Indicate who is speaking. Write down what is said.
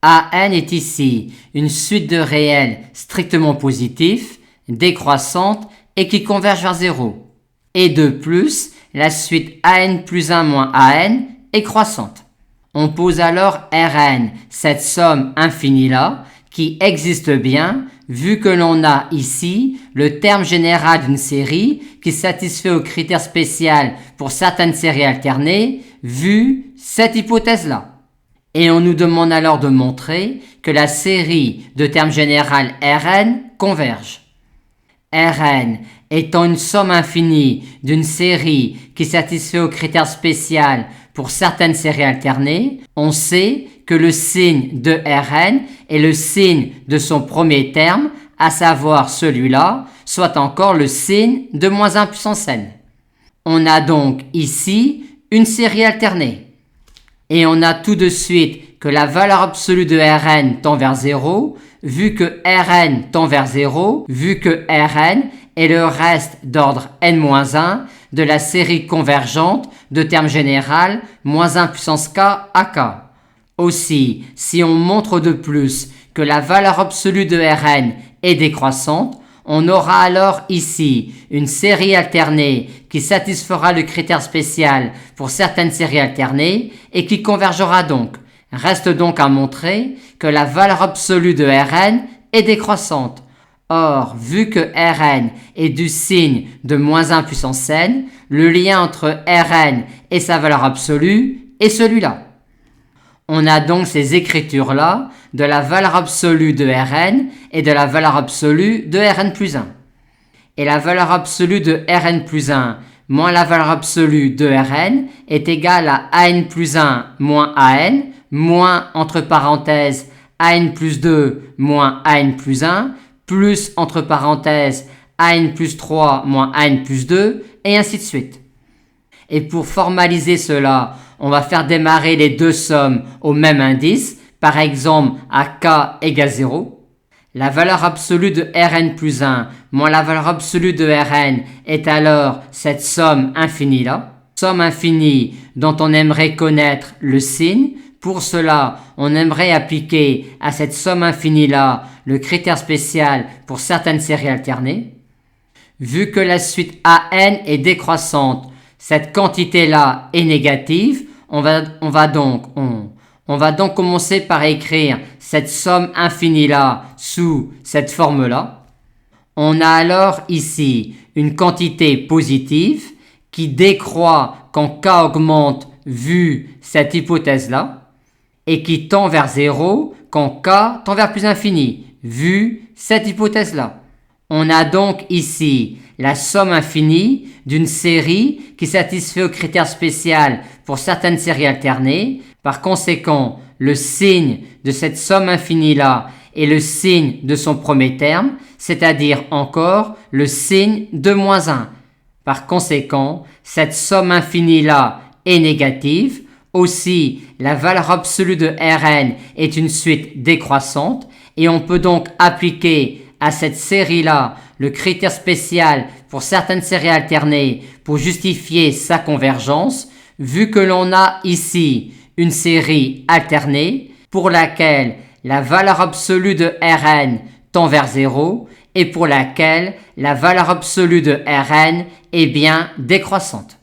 Speaker 1: AN est ici une suite de réels strictement positifs, décroissante et qui converge vers 0. Et de plus, la suite AN plus 1 moins AN est croissante. On pose alors Rn, cette somme infinie-là, qui existe bien, vu que l'on a ici le terme général d'une série qui satisfait au critère spécial pour certaines séries alternées, vu cette hypothèse-là. Et on nous demande alors de montrer que la série de termes général Rn converge. Rn étant une somme infinie d'une série qui satisfait au critère spécial pour certaines séries alternées, on sait que le signe de Rn est le signe de son premier terme, à savoir celui-là, soit encore le signe de moins 1 puissance n. On a donc ici une série alternée. Et on a tout de suite que la valeur absolue de Rn tend vers 0, vu que Rn tend vers 0, vu que Rn est le reste d'ordre n-1 de la série convergente de termes général moins 1 puissance k à k. Aussi, si on montre de plus que la valeur absolue de Rn est décroissante, on aura alors ici une série alternée qui satisfera le critère spécial pour certaines séries alternées et qui convergera donc. Reste donc à montrer que la valeur absolue de Rn est décroissante. Or, vu que Rn est du signe de moins 1 puissance n, le lien entre Rn et sa valeur absolue est celui-là. On a donc ces écritures-là de la valeur absolue de Rn et de la valeur absolue de Rn plus 1. Et la valeur absolue de Rn plus 1 moins la valeur absolue de Rn est égale à An plus 1 moins An, moins entre parenthèses An plus 2 moins An plus 1, plus entre parenthèses An plus 3 moins An plus 2, et ainsi de suite. Et pour formaliser cela, on va faire démarrer les deux sommes au même indice, par exemple à k égale 0. La valeur absolue de Rn plus 1 moins la valeur absolue de Rn est alors cette somme infinie-là. Somme infinie dont on aimerait connaître le signe. Pour cela, on aimerait appliquer à cette somme infinie-là le critère spécial pour certaines séries alternées. Vu que la suite AN est décroissante, cette quantité-là est négative, on va donc commencer par écrire cette somme infinie-là sous cette forme-là. On a alors ici une quantité positive qui décroît quand k augmente vu cette hypothèse-là et qui tend vers 0 quand k tend vers plus infini vu cette hypothèse-là. On a donc ici la somme infinie d'une série qui satisfait au critère spécial pour certaines séries alternées. Par conséquent, le signe de cette somme infinie-là est le signe de son premier terme, c'est-à-dire encore le signe de moins 1. Par conséquent, cette somme infinie-là est négative. Aussi, la valeur absolue de Rn est une suite décroissante et on peut donc appliquer à cette série-là le critère spécial pour certaines séries alternées pour justifier sa convergence, vu que l'on a ici une série alternée pour laquelle la valeur absolue de Rn tend vers 0 et pour laquelle la valeur absolue de Rn est bien décroissante.